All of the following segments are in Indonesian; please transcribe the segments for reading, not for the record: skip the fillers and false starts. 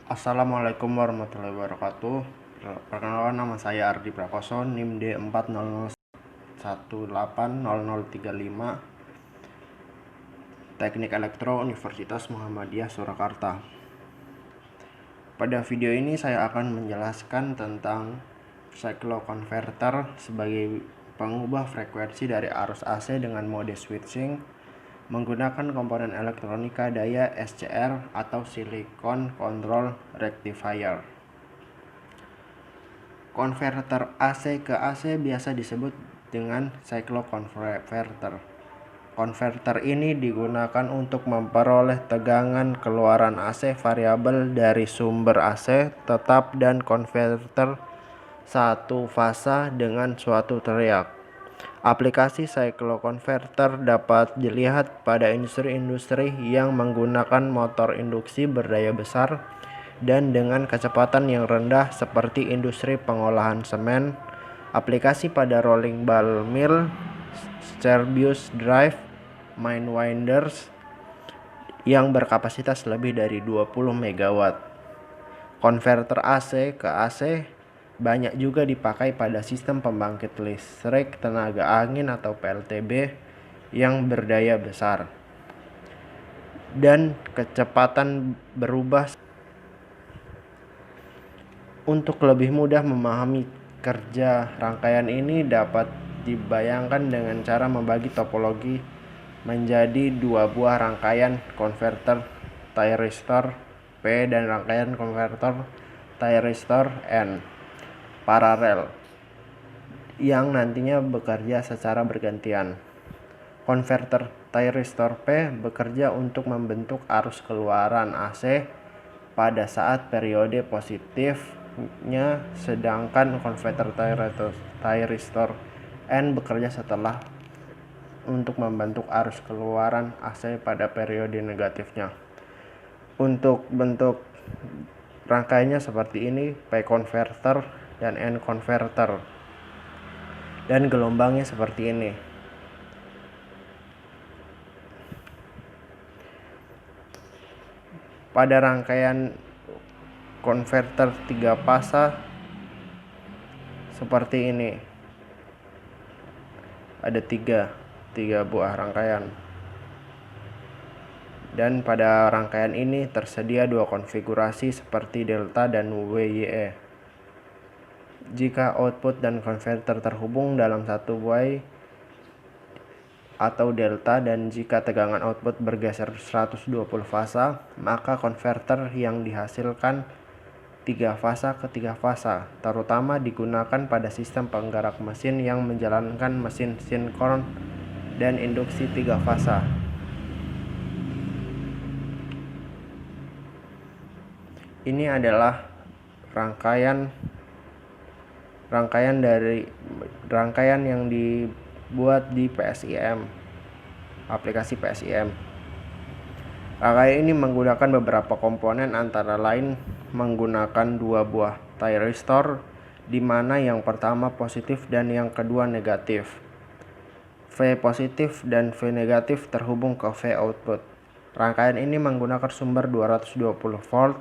Assalamualaikum warahmatullahi wabarakatuh. Perkenalkan, nama saya Ardi Prakoso, NIM D400180035, Teknik Elektro Universitas Muhammadiyah Surakarta. Pada video ini saya akan menjelaskan tentang cycloconverter sebagai pengubah frekuensi dari arus AC dengan mode switching menggunakan komponen elektronika daya SCR atau Silicon Control Rectifier. Konverter AC ke AC biasa disebut dengan cycloconverter. Konverter ini digunakan untuk memperoleh tegangan keluaran AC variabel dari sumber AC tetap dan konverter satu fasa dengan suatu teriak. Aplikasi cycloconverter dapat dilihat pada industri-industri yang menggunakan motor induksi berdaya besar dan dengan kecepatan yang rendah seperti industri pengolahan semen, aplikasi pada rolling ball mill, Scharbeus drive, mine winders yang berkapasitas lebih dari 20 MW. Konverter AC ke AC banyak juga dipakai pada sistem pembangkit listrik tenaga angin atau PLTB yang berdaya besar dan kecepatan berubah. Untuk lebih mudah memahami kerja rangkaian ini dapat dibayangkan dengan cara membagi topologi menjadi dua buah rangkaian konverter thyristor P dan rangkaian konverter thyristor N paralel yang nantinya bekerja secara bergantian. Konverter thyristor P bekerja untuk membentuk arus keluaran AC pada saat periode positifnya, sedangkan konverter thyristor N bekerja setelah untuk membentuk arus keluaran AC pada periode negatifnya. Untuk bentuk rangkaiannya seperti ini, P converter dan N converter, dan gelombangnya seperti ini. Pada rangkaian konverter 3 fasa seperti ini, ada tiga buah rangkaian, dan pada rangkaian ini tersedia dua konfigurasi seperti delta dan WYE. Jika output dan konverter terhubung dalam satu Y atau delta, dan jika tegangan output bergeser 120 fasa, maka konverter yang dihasilkan 3 fasa ke 3 fasa, terutama digunakan pada sistem penggerak mesin yang menjalankan mesin sinkron dan induksi 3 fasa. Ini adalah rangkaian yang dibuat di PSIM, aplikasi PSIM. Rangkaian ini menggunakan beberapa komponen, antara lain menggunakan dua buah thyristor, di mana yang pertama positif dan yang kedua negatif. V positif dan V negatif terhubung ke V output. Rangkaian ini menggunakan sumber 220 volt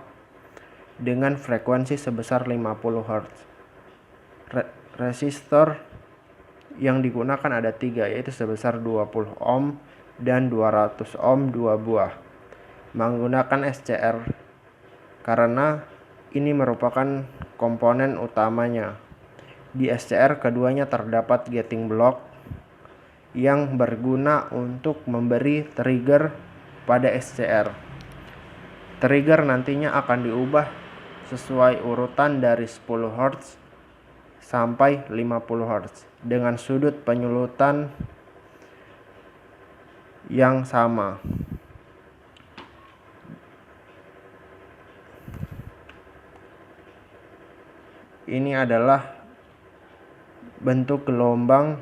dengan frekuensi sebesar 50 Hz. Resistor yang digunakan ada 3, yaitu sebesar 20 ohm dan 200 ohm 2 buah. Menggunakan SCR karena ini merupakan komponen utamanya. Di SCR keduanya terdapat gating block yang berguna untuk memberi trigger pada SCR. Trigger nantinya akan diubah sesuai urutan dari 10 Hz sampai 50 Hz dengan sudut penyulutan yang sama. Ini adalah bentuk gelombang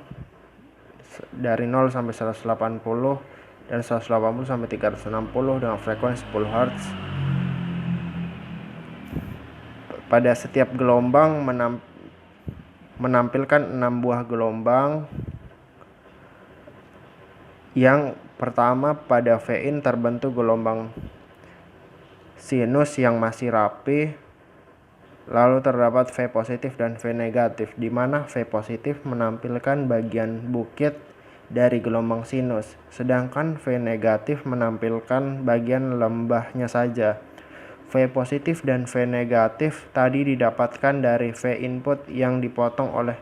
dari 0 sampai 180 dan 180 sampai 360 dengan frekuensi 10 Hz. Pada setiap gelombang menampilkan 6 buah gelombang. Yang pertama, pada V-in terbentuk gelombang sinus yang masih rapi. Lalu terdapat V positif dan V negatif, di mana V positif menampilkan bagian bukit dari gelombang sinus, sedangkan V negatif menampilkan bagian lembahnya saja. V positif dan V negatif tadi didapatkan dari V input yang dipotong oleh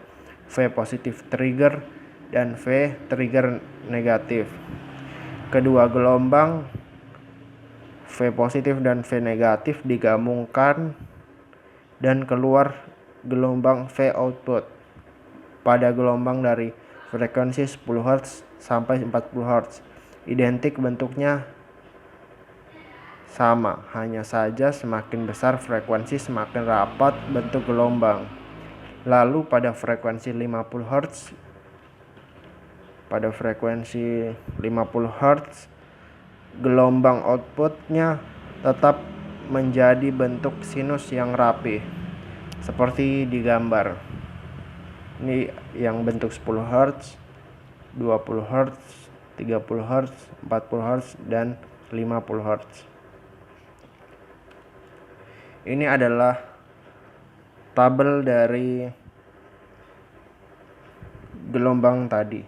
V positif trigger dan V trigger negatif. Kedua gelombang V positif dan V negatif digabungkan dan keluar gelombang V output pada gelombang dari frekuensi 10 Hz sampai 40 Hz. Identik bentuknya sama, hanya saja semakin besar frekuensi semakin rapat bentuk gelombang. Lalu pada frekuensi 50 Hz gelombang outputnya tetap menjadi bentuk sinus yang rapi seperti di gambar. Ini yang bentuk 10 Hz, 20 Hz, 30 Hz, 40 Hz, dan 50 Hz. Ini adalah tabel dari gelombang tadi.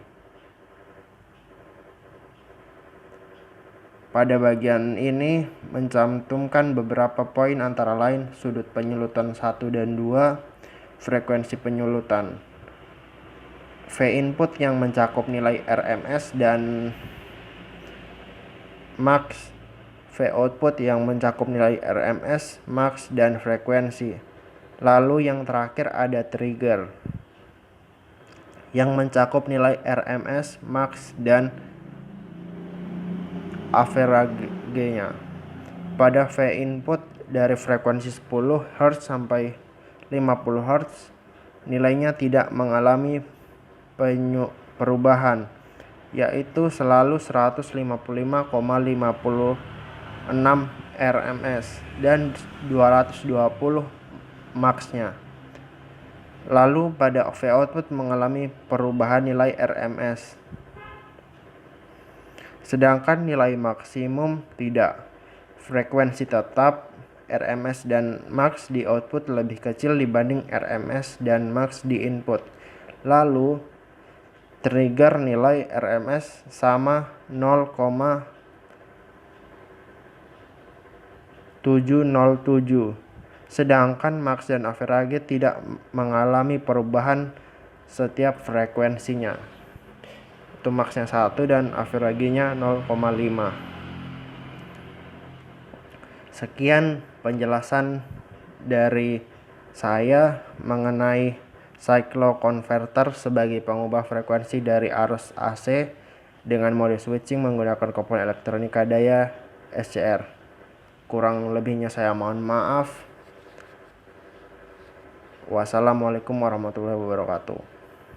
Pada bagian ini mencantumkan beberapa poin antara lain sudut penyulutan 1 dan 2, frekuensi penyulutan, V input yang mencakup nilai RMS dan max, V output yang mencakup nilai RMS, max, dan frekuensi. Lalu yang terakhir ada trigger yang mencakup nilai RMS, max, dan average-nya. Pada V input dari frekuensi 10 Hz sampai 50 Hz, nilainya tidak mengalami perubahan, yaitu selalu 155,56 RMS dan 220 max-nya. Lalu pada V output mengalami perubahan nilai RMS, sedangkan nilai maksimum tidak. Frekuensi tetap, RMS dan max di output lebih kecil dibanding RMS dan max di input. Lalu trigger nilai RMS sama 0,707, sedangkan max dan average tidak mengalami perubahan setiap frekuensinya. Itu max-nya 1 dan average-nya 0,5. Sekian penjelasan dari saya mengenai cycloconverter sebagai pengubah frekuensi dari arus AC dengan mode switching menggunakan komponen elektronika daya SCR. Kurang lebihnya saya mohon maaf. Wassalamualaikum warahmatullahi wabarakatuh.